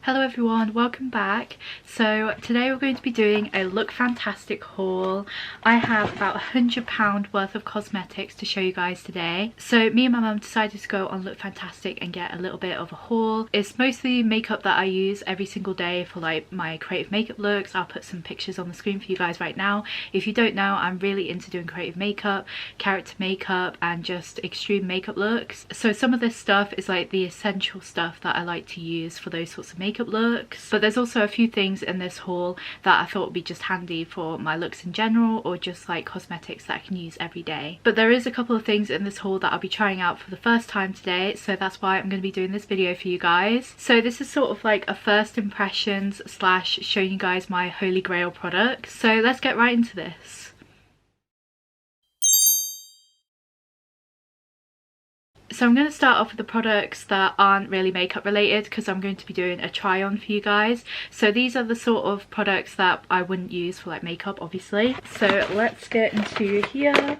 Hello everyone, welcome back. So today we're going to be doing a Look Fantastic haul. I have about £100 worth of cosmetics to show you guys today. So me and my mum decided to go on Look Fantastic and get a little bit of a haul. It's mostly makeup that I use every single day for like my creative makeup looks. I'll put some pictures on the screen for you guys right now. If you don't know, I'm really into doing creative makeup, character makeup and just extreme makeup looks. So some of this stuff is like the essential stuff that I like to use for those sorts of makeup looks, but there's also a few things in this haul that I thought would be just handy for my looks in general, or just like cosmetics that I can use every day. But there is a couple of things in this haul that I'll be trying out for the first time today, so that's why I'm going to be doing this video for you guys. So this is sort of like a first impressions slash showing you guys my holy grail products. So let's get right into this. So I'm going to start off with the products that aren't really makeup related, because I'm going to be doing a try on for you guys. So these are the sort of products that I wouldn't use for like makeup, obviously. So let's get into here.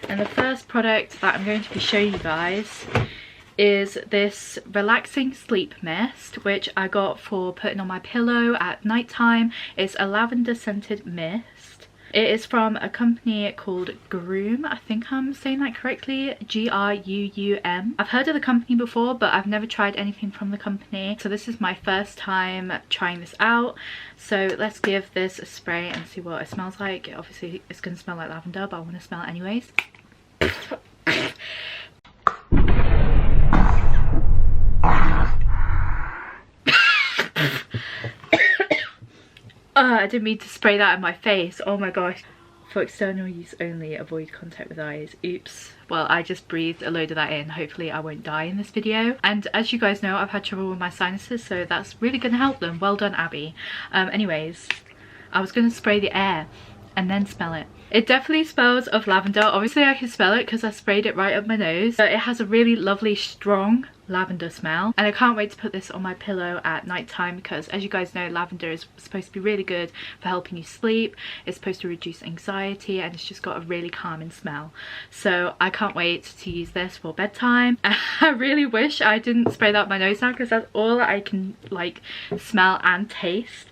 And the first product that I'm going to be showing you guys is this relaxing sleep mist, which I got for putting on my pillow at night time. It's a lavender scented mist. It is from a company called grüum. I think I'm saying that correctly. G-R-U-U-M. I've heard of the company before, but I've never tried anything from the company. So this is my first time trying this out. So let's give this a spray and see what it smells like. Obviously it's going to smell like lavender, but I want to smell it anyways. I didn't mean to spray that in my face. Oh my gosh. For external use only, avoid contact with eyes. Oops. Well, I just breathed a load of that in. Hopefully I won't die in this video. And as you guys know, I've had trouble with my sinuses, so that's really going to help them. Well done, Abby. Anyways, I was going to spray the air and then smell it. It definitely smells of lavender. Obviously I can smell it because I sprayed it right up my nose. But it has a really lovely strong lavender smell, and I can't wait to put this on my pillow at night time, because as you guys know, lavender is supposed to be really good for helping you sleep. It's supposed to reduce anxiety, and it's just got a really calming smell. So I can't wait to use this for bedtime. I really wish I didn't spray that up my nose now, because that's all I can like smell and taste.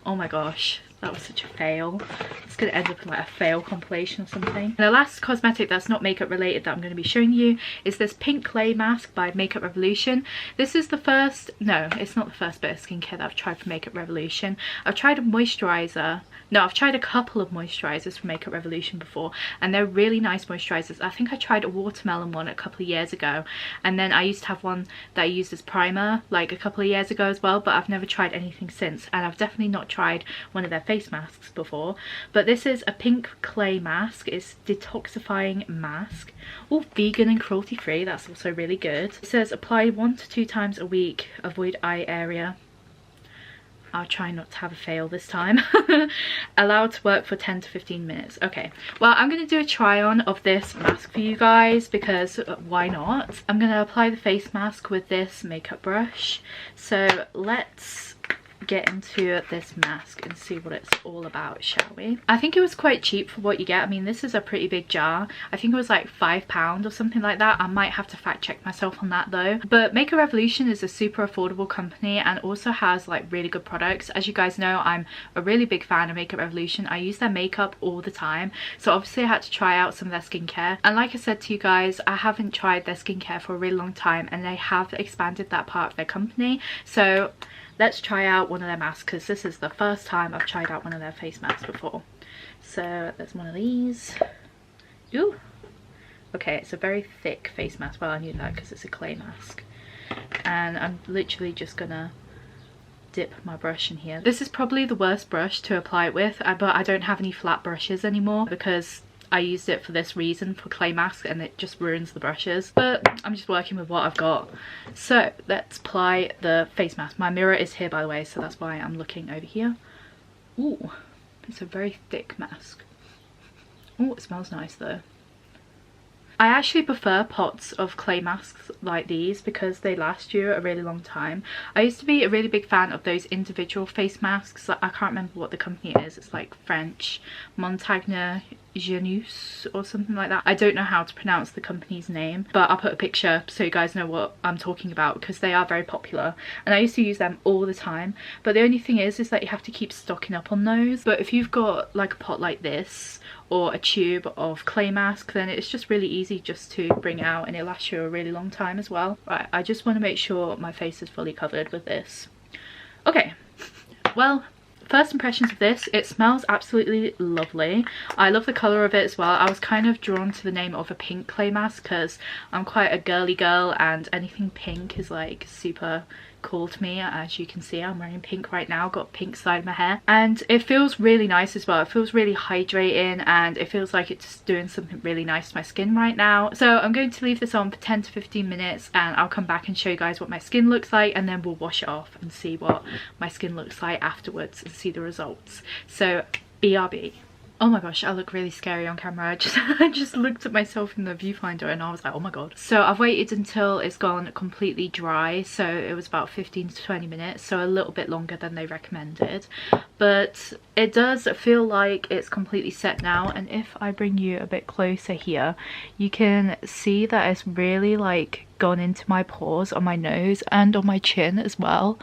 Oh my gosh, that was such a fail. It's going to end up in like a fail compilation or something. And the last cosmetic that's not makeup related that I'm going to be showing you is this pink clay mask by Makeup Revolution. This is the first, no, it's not the first bit of skincare that I've tried from Makeup Revolution. I've tried a moisturizer. No, I've tried a couple of moisturizers from Makeup Revolution before, and they're really nice moisturizers. I think I tried a watermelon one a couple of years ago, and then I used to have one that I used as primer like a couple of years ago as well, but I've never tried anything since, and I've definitely not tried one of their face masks before. But this is a pink clay mask. It's detoxifying mask, all vegan and cruelty free. That's also really good. It says apply 1 to 2 times a week, avoid eye area. I'll try not to have a fail this time. Allowed to work for 10 to 15 minutes. Okay, well, I'm going to do a try on of this mask for you guys, because why not? I'm going to apply the face mask with this makeup brush. So let's get into this mask and see what it's all about, shall we? I think it was quite cheap for what you get. I mean, this is a pretty big jar. I think it was like £5 or something like that. I might have to fact check myself on that though. But Makeup Revolution is a super affordable company and also has like really good products. As you guys know, I'm a really big fan of Makeup Revolution. I use their makeup all the time, so obviously I had to try out some of their skincare. And like I said to you guys, I haven't tried their skincare for a really long time, and they have expanded that part of their company. So let's try out one of their masks, because this is the first time I've tried out one of their face masks before. So there's one of these. Ooh. Okay, it's a very thick face mask. Well, I knew that because it's a clay mask. And I'm literally just gonna dip my brush in here. This is probably the worst brush to apply it with, but I don't have any flat brushes anymore, because I used it for this reason, for clay mask, and it just ruins the brushes. But I'm just working with what I've got. So let's apply the face mask. My mirror is here, by the way, so that's why I'm looking over here. Ooh, it's a very thick mask. Oh, it smells nice though. I actually prefer pots of clay masks like these because they last you a really long time. I used to be a really big fan of those individual face masks. I can't remember what the company is. It's like French, Montagne Janus or something like that. I don't know how to pronounce the company's name, but I'll put a picture so you guys know what I'm talking about, because they are very popular and I used to use them all the time. But the only thing is that you have to keep stocking up on those. But if you've got like a pot like this or a tube of clay mask, then it's just really easy just to bring out, and it lasts you a really long time as well. Right, I just want to make sure my face is fully covered with this. Okay, well, first impressions of this, it smells absolutely lovely. I love the colour of it as well. I was kind of drawn to the name of a pink clay mask because I'm quite a girly girl and anything pink is like super cool to me. As you can see, I'm wearing pink right now, got pink side of my hair, and it feels really nice as well. It feels really hydrating and it feels like it's doing something really nice to my skin right now. So I'm going to leave this on for 10 to 15 minutes and I'll come back and show you guys what my skin looks like, and then we'll wash it off and see what my skin looks like afterwards and see the results. So BRB. Oh my gosh, I look really scary on camera. I just looked at myself in the viewfinder and I was like, oh my god. So I've waited until it's gone completely dry. So it was about 15 to 20 minutes, so a little bit longer than they recommended. But it does feel like it's completely set now. And if I bring you a bit closer here, you can see that it's really like gone into my pores on my nose and on my chin as well.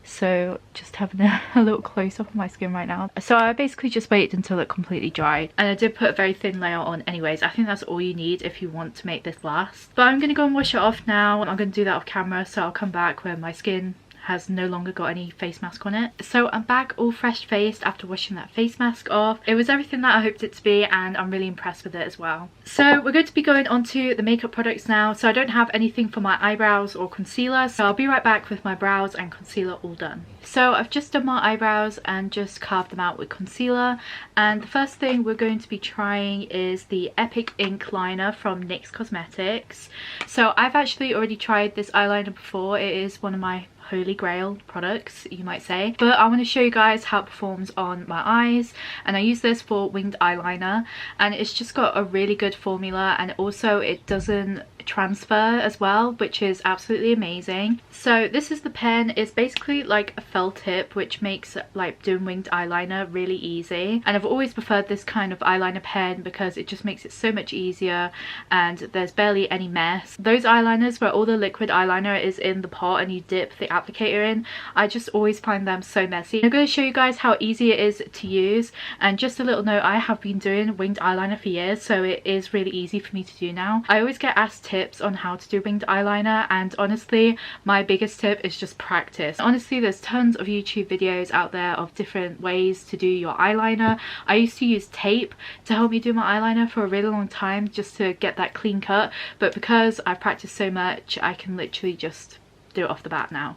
So just having a little close up of my skin right now. So I basically just waited until it completely dried, and I did put a very thin layer on anyways. I think that's all you need if you want to make this last. But I'm gonna go and wash it off now. I'm gonna do that off camera, so I'll come back when my skin has no longer got any face mask on it. So I'm back all fresh faced after washing that face mask off. It was everything that I hoped it to be and I'm really impressed with it as well. So we're going to be going on to the makeup products now. So I don't have anything for my eyebrows or concealer, so I'll be right back with my brows and concealer all done. So I've just done my eyebrows and just carved them out with concealer, and the first thing we're going to be trying is the Epic Ink Liner from NYX Cosmetics. So I've actually already tried this eyeliner before. It is one of my holy grail products, you might say, but I want to show you guys how it performs on my eyes. And I use this for winged eyeliner, and it's just got a really good formula, and also it doesn't transfer as well, which is absolutely amazing. So this is the pen. It's basically like a felt tip, which makes like doing winged eyeliner really easy, and I've always preferred this kind of eyeliner pen because it just makes it so much easier and there's barely any mess. Those eyeliners where all the liquid eyeliner is in the pot and you dip the applicator in, I just always find them so messy. I'm going to show you guys how easy it is to use, and just a little note, I have been doing winged eyeliner for years, so it is really easy for me to do now. I always get asked tips on how to do winged eyeliner, and honestly my biggest tip is just practice. Honestly, there's tons of YouTube videos out there of different ways to do your eyeliner. I used to use tape to help me do my eyeliner for a really long time just to get that clean cut, but because I've practiced so much, I can literally just do it off the bat now.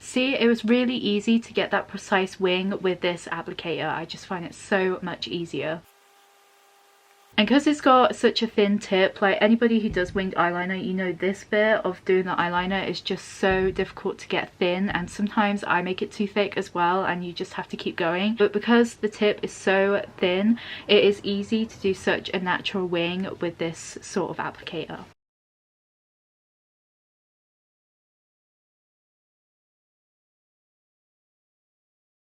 See, it was really easy to get that precise wing with this applicator. I just find it so much easier. And because it's got such a thin tip, like anybody who does winged eyeliner, you know this bit of doing the eyeliner is just so difficult to get thin, and sometimes I make it too thick as well and you just have to keep going. But because the tip is so thin, it is easy to do such a natural wing with this sort of applicator.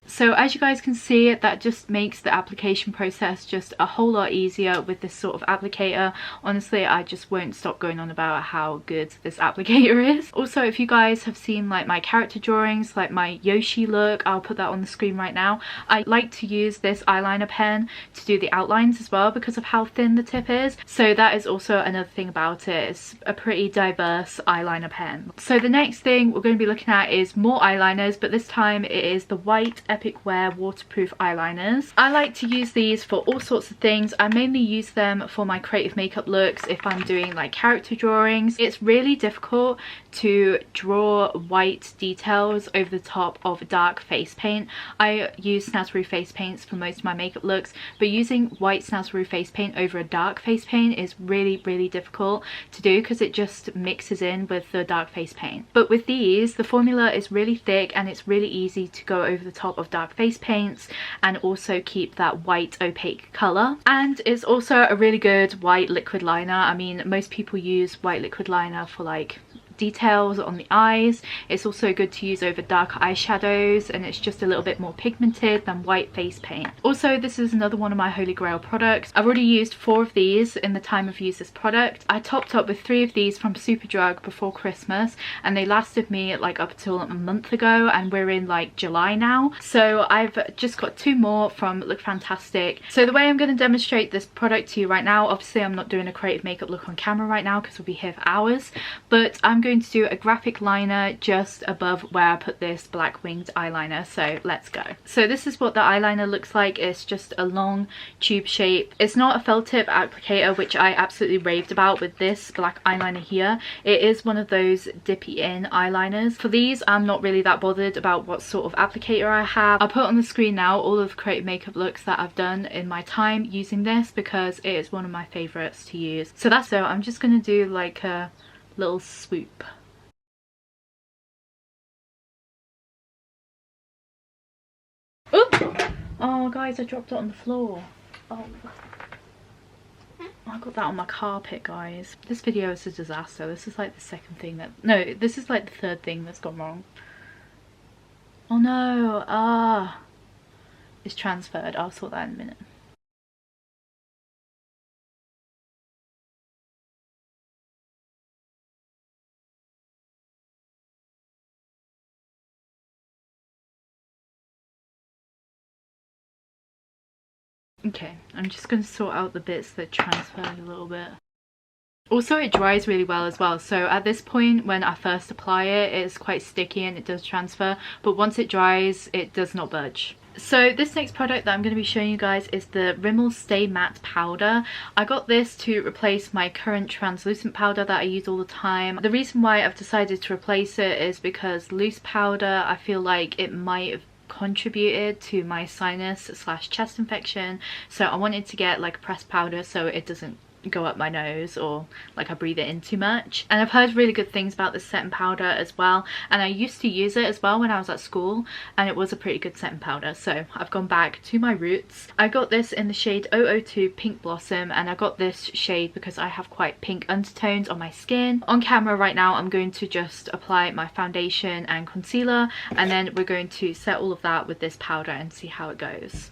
So as you guys can see, that just makes the application process just a whole lot easier with this sort of applicator. Honestly, I just won't stop going on about how good this applicator is. Also, if you guys have seen like my character drawings, like my Yoshi look, I'll put that on the screen right now. I like to use this eyeliner pen to do the outlines as well because of how thin the tip is. So that is also another thing about it. It's a pretty diverse eyeliner pen. So the next thing we're going to be looking at is more eyeliners, but this time it is the white Epic Wear waterproof eyeliners. I like to use these for all sorts of things. I mainly use them for my creative makeup looks if I'm doing like character drawings. It's really difficult to draw white details over the top of dark face paint. I use Snazaroo face paints for most of my makeup looks, but using white Snazaroo face paint over a dark face paint is really difficult to do because it just mixes in with the dark face paint. But with these, the formula is really thick and it's really easy to go over the top of dark face paints and also keep that white opaque color. And it's also a really good white liquid liner. I mean, most people use white liquid liner for like details on the eyes. It's also good to use over dark eyeshadows, and it's just a little bit more pigmented than white face paint. Also, this is another one of my holy grail products. I've already used 4 of these in the time I've used this product. I topped up with 3 of these from Superdrug before Christmas, and they lasted me like up until a month ago, and we're in like July now. So I've just got 2 more from Look Fantastic. So the way I'm going to demonstrate this product to you right now, obviously I'm not doing a creative makeup look on camera right now because we'll be here for hours, but I'm going to do a graphic liner just above where I put this black winged eyeliner. So let's go. So this is what the eyeliner looks like. It's just a long tube shape. It's not a felt tip applicator, which I absolutely raved about with this black eyeliner here. It is one of those dippy in eyeliners. For these, I'm not really that bothered about what sort of applicator I have. I'll put on the screen now all of the creative makeup looks that I've done in my time using this because it is one of my favorites to use. So that's so I'm just going to do like a little swoop. Oop! Oh guys, I dropped it on the floor. Oh, I got that on my carpet, guys. This video is a disaster. This is like the second thing that... No, this is like the third thing that's gone wrong. Oh no, it's transferred. I'll sort that in a minute. Okay, I'm just going to sort out the bits that transferred a little bit. Also, it dries really well as well, so at this point when I first apply it, it's quite sticky and it does transfer, but once it dries it does not budge. So this next product that I'm going to be showing you guys is the Rimmel Stay Matte Powder. I got this to replace my current translucent powder that I use all the time. The reason why I've decided to replace it is because loose powder, I feel like it might have contributed to my sinus / chest infection, so I wanted to get like a pressed powder so it doesn't go up my nose or like I breathe it in too much. And I've heard really good things about this setting powder as well, and I used to use it as well when I was at school, and it was a pretty good setting powder, so I've gone back to my roots. I got this in the shade 002 Pink Blossom, and I got this shade because I have quite pink undertones on my skin. On camera right now I'm going to just apply my foundation and concealer, and then we're going to set all of that with this powder and see how it goes.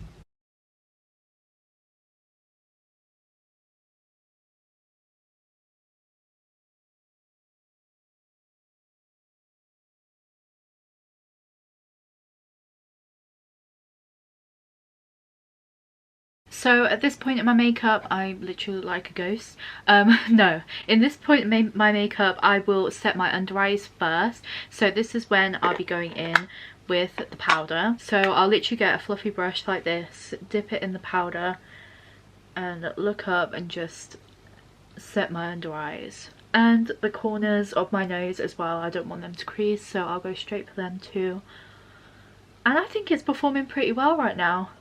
So at this point in my makeup, I literally look like a ghost. No, in this point in my makeup, I will set my under eyes first. So this is when I'll be going in with the powder. So I'll literally get a fluffy brush like this, dip it in the powder, and look up and just set my under eyes. And the corners of my nose as well, I don't want them to crease, so I'll go straight for them too. And I think it's performing pretty well right now.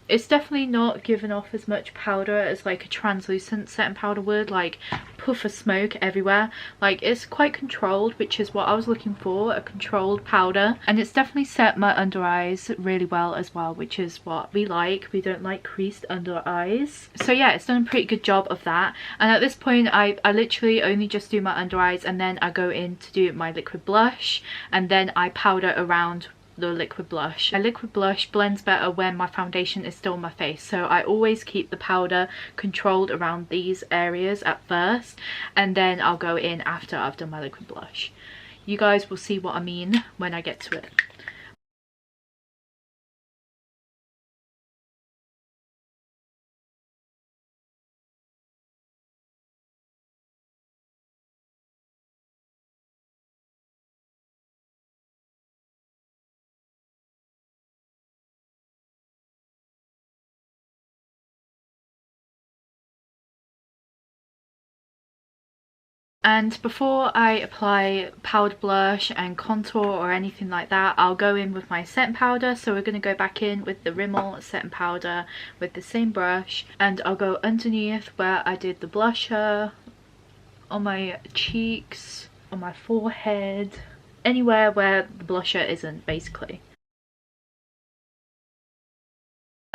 It's definitely not giving off as much powder as like a translucent setting powder would, like puff of smoke everywhere. Like it's quite controlled, which is what I was looking for, a controlled powder. And it's definitely set my under eyes really well as well, which is what we like. We don't like creased under eyes. So yeah, it's done a pretty good job of that. And at this point I literally only just do my under eyes, and then I go in to do my liquid blush, and then I powder around the liquid blush. My liquid blush blends better when my foundation is still on my face, so I always keep the powder controlled around these areas at first, and then I'll go in after I've done my liquid blush. You guys will see what I mean when I get to it. And before I apply powder blush and contour or anything like that, I'll go in with my setting powder. So we're going to go back in with the Rimmel setting powder with the same brush, and I'll go underneath where I did the blusher, on my cheeks, on my forehead, anywhere where the blusher isn't, basically.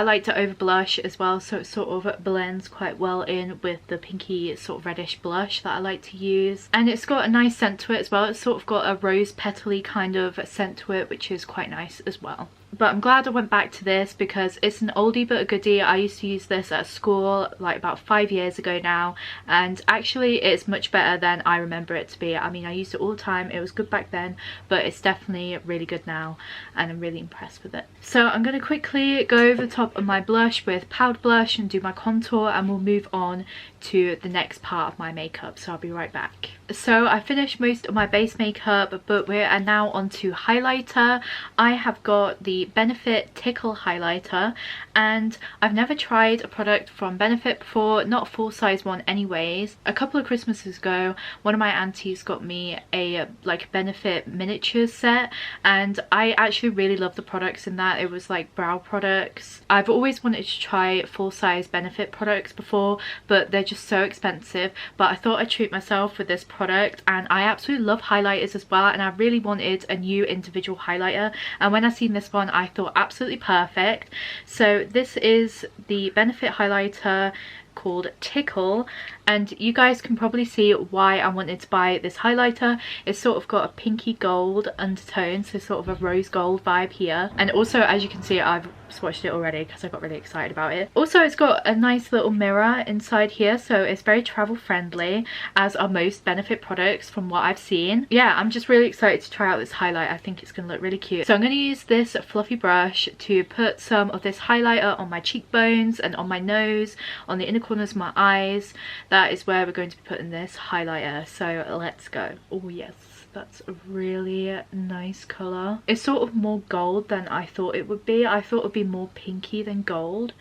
I like to over blush as well, so it sort of blends quite well in with the pinky sort of reddish blush that I like to use. And it's got a nice scent to it as well. It's sort of got a rose petally kind of scent to it, which is quite nice as well. But I'm glad I went back to this because it's an oldie but a goodie. I used to use this at school like about 5 years ago now, and actually it's much better than I remember it to be. I mean, I used it all the time. It was good back then, but it's definitely really good now, and I'm really impressed with it. So I'm going to quickly go over the top of my blush with powder blush and do my contour, and we'll move on to the next part of my makeup, so I'll be right back. So I finished most of my base makeup, but we're now on to highlighter. I have got the Benefit Tickle Highlighter, and I've never tried a product from Benefit before, not a full size one anyways. A couple of Christmases ago, one of my aunties got me a like Benefit miniatures set, and I actually really love the products in that. It was like brow products. I've always wanted to try full size Benefit products before, but they're just so expensive. But I thought I'd treat myself with this product, and I absolutely love highlighters as well, and I really wanted a new individual highlighter, and when I seen this one I thought absolutely perfect. So this is the Benefit highlighter called Tickle, and you guys can probably see why I wanted to buy this highlighter. It's sort of got a pinky gold undertone, so sort of a rose gold vibe here, and also as you can see I've swatched it already because I got really excited about it. Also it's got a nice little mirror inside here, so it's very travel friendly, as are most Benefit products from what I've seen. Yeah, I'm just really excited to try out this highlight. I think it's going to look really cute. So I'm going to use this fluffy brush to put some of this highlighter on my cheekbones and on my nose, on the inner corners of my eyes. That is where we're going to be putting this highlighter, so let's go. Oh yes, that's a really nice colour. It's sort of more gold than I thought it would be. I thought it would be more pinky than gold,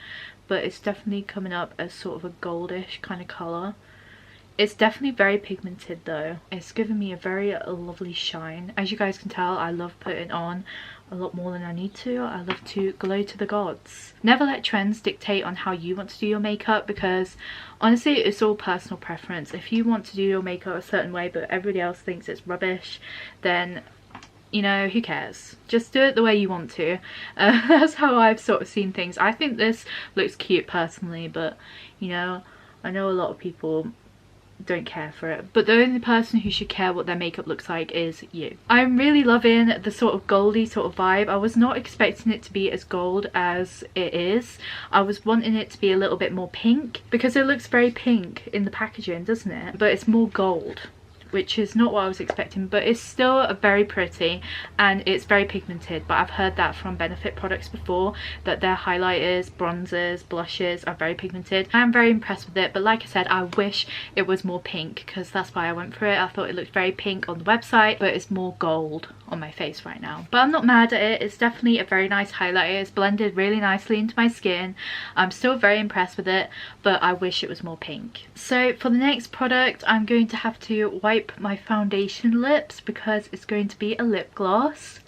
but it's definitely coming up as sort of a goldish kind of colour. It's definitely very pigmented though. It's giving me a very lovely shine. As you guys can tell, I love putting on a lot more than I need to. I love to glow to the gods. Never let trends dictate on how you want to do your makeup, because honestly it's all personal preference. If you want to do your makeup a certain way but everybody else thinks it's rubbish, then you know, who cares? Just do it the way you want to. That's how I've sort of seen things. I think this looks cute personally, but you know, I know a lot of people don't care for it, but the only person who should care what their makeup looks like is you. I'm really loving the sort of goldy sort of vibe. I was not expecting it to be as gold as it is. I was wanting it to be a little bit more pink, because it looks very pink in the packaging, doesn't it? But it's more gold, which is not what I was expecting, but it's still very pretty and it's very pigmented. But I've heard that from Benefit products before, that their highlighters, bronzers, blushes are very pigmented. I'm very impressed with it, but like I said, I wish it was more pink, because that's why I went for it. I thought it looked very pink on the website, but it's more gold on my face right now. But I'm not mad at it. It's definitely a very nice highlighter. It's blended really nicely into my skin. I'm still very impressed with it, but I wish it was more pink. So for the next product, I'm going to have to wipe my foundation lips, because it's going to be a lip gloss.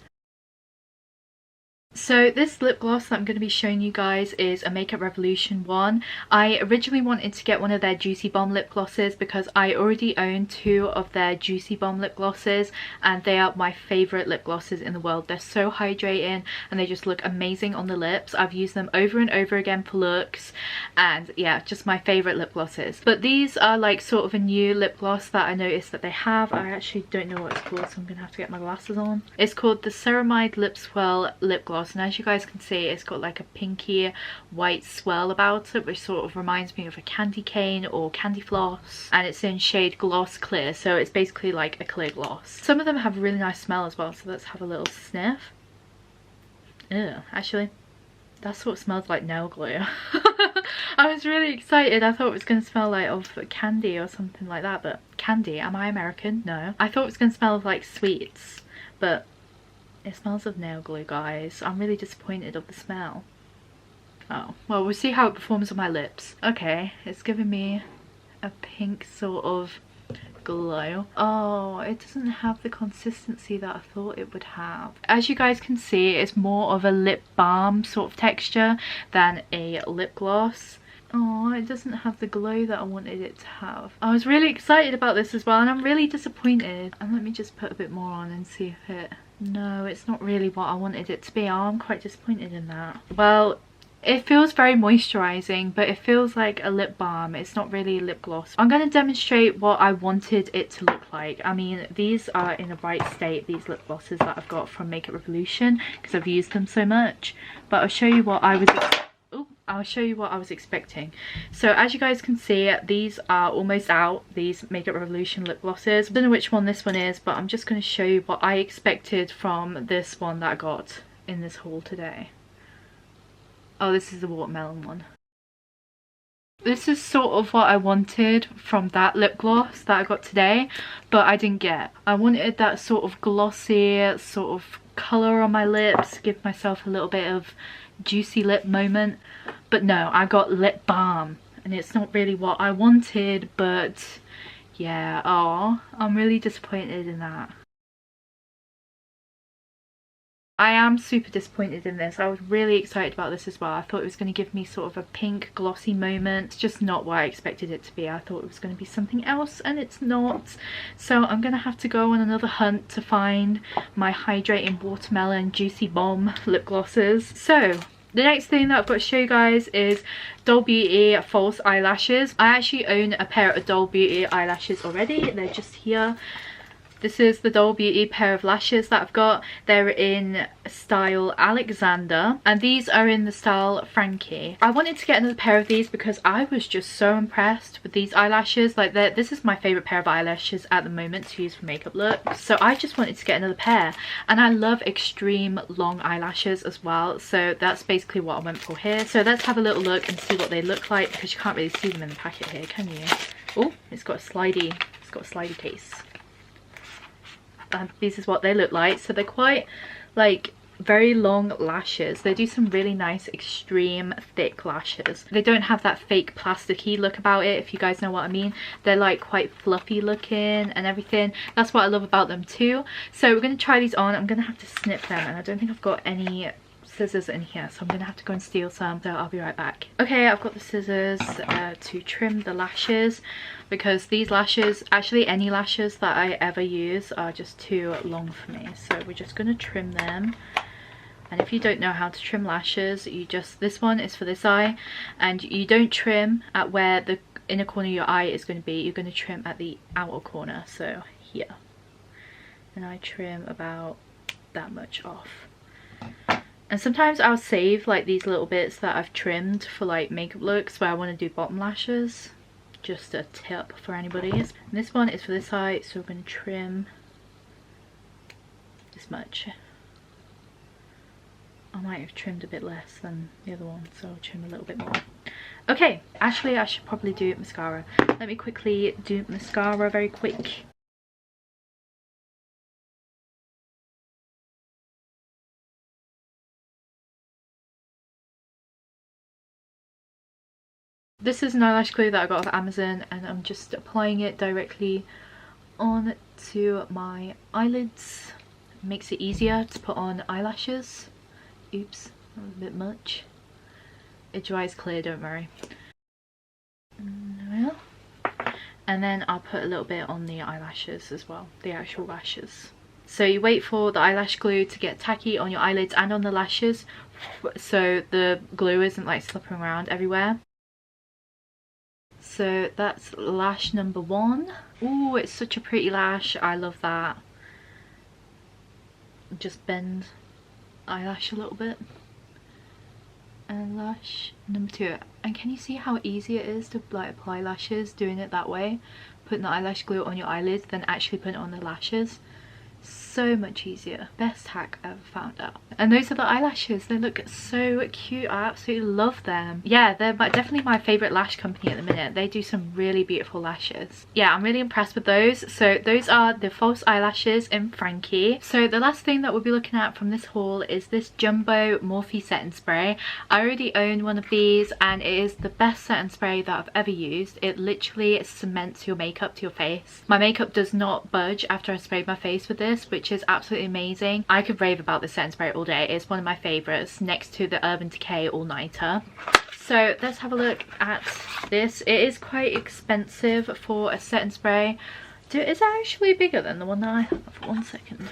So this lip gloss that I'm going to be showing you guys is a Makeup Revolution one. I originally wanted to get one of their Juicy Bomb lip glosses because I already own 2 of their Juicy Bomb lip glosses, and they are my favourite lip glosses in the world. They're so hydrating and they just look amazing on the lips. I've used them over and over again for looks, and yeah, just my favourite lip glosses. But these are like sort of a new lip gloss that I noticed that they have. I actually don't know what it's called, so I'm going to have to get my glasses on. It's called the Ceramide Lip Swirl lip gloss, and as you guys can see, it's got like a pinky white swirl about it, which sort of reminds me of a candy cane or candy floss, and it's in shade Gloss Clear, so it's basically like a clear gloss. Some of them have a really nice smell as well, so let's have a little sniff. Ew, actually that sort of smells like nail glue. I was really excited. I thought it was going to smell like of candy or something like that, but candy? Am I American? No. I thought it was going to smell of like sweets, but it smells of nail glue, guys. I'm really disappointed of the smell. Oh, well, we'll see how it performs on my lips. Okay, it's giving me a pink sort of glow. Oh, it doesn't have the consistency that I thought it would have. As you guys can see, it's more of a lip balm sort of texture than a lip gloss. Oh, it doesn't have the glow that I wanted it to have. I was really excited about this as well, and I'm really disappointed. And let me just put a bit more on and see if it... No, it's not really what I wanted it to be. Oh, I'm quite disappointed in that. Well, It feels very moisturizing, but it feels like a lip balm. It's not really a lip gloss. I'm going to demonstrate what I wanted it to look like. I mean, these are in a right state, these lip glosses that I've got from Makeup Revolution, because I've used them so much. But I'll show you what I was expecting. So as you guys can see, these are almost out, these Makeup Revolution lip glosses. I don't know which one this one is, but I'm just going to show you what I expected from this one that I got in this haul today. Oh, this is the watermelon one. This is sort of what I wanted from that lip gloss that I got today, but I didn't get. I wanted that sort of glossy sort of colour on my lips, give myself a little bit of juicy lip moment, but no, I got lip balm, and it's not really what I wanted. But yeah, oh, I'm really disappointed in that. I am super disappointed in this. I was really excited about this as well. I thought it was going to give me sort of a pink glossy moment. It's just not what I expected it to be. I thought it was going to be something else, and it's not. So I'm going to have to go on another hunt to find my hydrating watermelon juicy bomb lip glosses. So the next thing that I've got to show you guys is Doll Beauty False Eyelashes. I actually own a pair of Doll Beauty eyelashes already. They're just here. This is the Doll Beauty pair of lashes that I've got. They're in style Alexander, and these are in the style Frankie. I wanted to get another pair of these because I was just so impressed with these eyelashes. Like, this is my favourite pair of eyelashes at the moment to use for makeup looks. So I just wanted to get another pair, and I love extreme long eyelashes as well. So that's basically what I went for here. So let's have a little look and see what they look like, because you can't really see them in the packet here, can you? Oh, it's got a slidey case. And this is what they look like. So they're quite like very long lashes. They do some really nice extreme thick lashes. They don't have that fake plasticky look about it, if you guys know what I mean. They're like quite fluffy looking and everything. That's what I love about them too. So we're going to try these on. I'm going to have to snip them, and I don't think I've got any scissors in here, so I'm gonna have to go and steal some. So I'll be right back. Okay, I've got the scissors to trim the lashes, because these lashes, actually any lashes that I ever use, are just too long for me. So we're just gonna trim them. And if you don't know how to trim lashes, you just, this one is for this eye, and you don't trim at where the inner corner of your eye is going to be. You're going to trim at the outer corner, so here. And I trim about that much off. And sometimes I'll save like these little bits that I've trimmed for like makeup looks where I want to do bottom lashes. Just a tip for anybody. And this one is for this eye, so we're going to trim this much. I might have trimmed a bit less than the other one, so I'll trim a little bit more. Okay, actually I should probably do mascara. Let me quickly do mascara very quick. This is an eyelash glue that I got off Amazon, and I'm just applying it directly onto my eyelids. It makes it easier to put on eyelashes. Oops, that was a bit much. It dries clear, don't worry. And then I'll put a little bit on the eyelashes as well, the actual lashes. So you wait for the eyelash glue to get tacky on your eyelids and on the lashes, so the glue isn't like slipping around everywhere. So that's lash number 1. Ooh, it's such a pretty lash. I love that. Just bend eyelash a little bit. And lash number 2. And can you see how easy it is to like apply lashes doing it that way? Putting the eyelash glue on your eyelids, then actually putting it on the lashes. So much easier. Best hack I ever found out. And those are the eyelashes. They look so cute. I absolutely love them. Yeah, they're definitely my favourite lash company at the minute. They do some really beautiful lashes. Yeah, I'm really impressed with those. So those are the false eyelashes in Frankie. So the last thing that we'll be looking at from this haul is this jumbo Morphe setting spray. I already own one of these, and it is the best setting spray that I've ever used. It literally cements your makeup to your face. My makeup does not budge after I sprayed my face with this, which is absolutely amazing. I could rave about this setting spray all day. It's one of my favourites, next to the Urban Decay All Nighter. So let's have a look at this. It is quite expensive for a setting spray. Is it actually bigger than the one that I have? 1 second.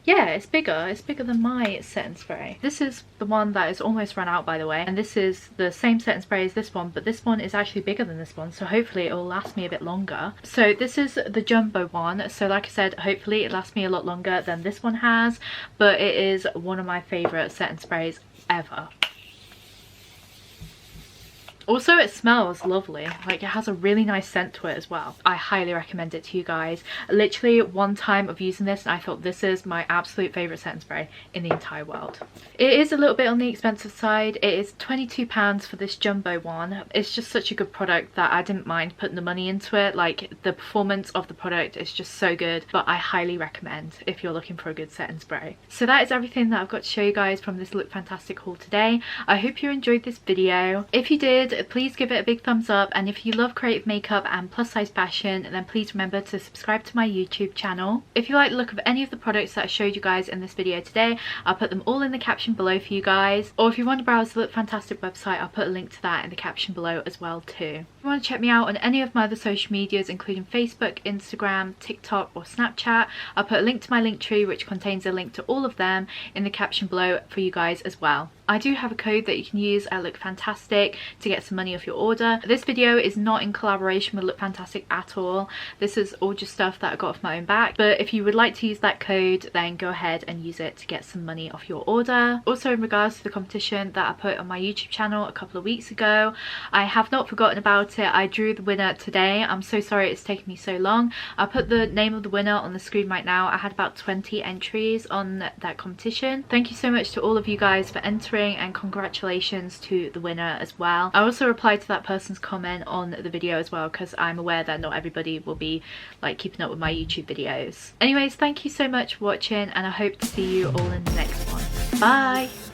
yeah, it's bigger than my setting spray. This is the one that is almost run out, by the way, and this is the same setting spray as this one, but this one is actually bigger than this one, so hopefully it will last me a bit longer. So this is the jumbo one, so like I said, hopefully it lasts me a lot longer than this one has, but it is one of my favorite setting sprays ever. Also, it smells lovely. Like, it has a really nice scent to it as well. I highly recommend it to you guys. Literally one time of using this and I thought this is my absolute favourite setting spray in the entire world. It is a little bit on the expensive side. It is £22 for this jumbo one. It's just such a good product that I didn't mind putting the money into it. Like, the performance of the product is just so good, but I highly recommend if you're looking for a good setting spray. So that is everything that I've got to show you guys from this Look Fantastic haul today. I hope you enjoyed this video. If you did, please give it a big thumbs up, and if you love creative makeup and plus size fashion, then please remember to subscribe to my YouTube channel. If you like the look of any of the products that I showed you guys in this video today, I'll put them all in the caption below for you guys, or if you want to browse the Look Fantastic website, I'll put a link to that in the caption below as well too. If you want to check me out on any of my other social medias, including Facebook, Instagram, TikTok or Snapchat, I'll put a link to my link tree which contains a link to all of them in the caption below for you guys as well. I do have a code that you can use at Look Fantastic to get some money off your order. This video is not in collaboration with Look Fantastic at all. This is all just stuff that I got off my own back. But if you would like to use that code, then go ahead and use it to get some money off your order. Also, in regards to the competition that I put on my YouTube channel a couple of weeks ago, I have not forgotten about it. I drew the winner today. I'm so sorry it's taken me so long. I'll put the name of the winner on the screen right now. I had about 20 entries on that competition. Thank you so much to all of you guys for entering, and congratulations to the winner as well. I also replied to that person's comment on the video as well, because I'm aware that not everybody will be like keeping up with my YouTube videos. Anyways, thank you so much for watching, and I hope to see you all in the next one. Bye!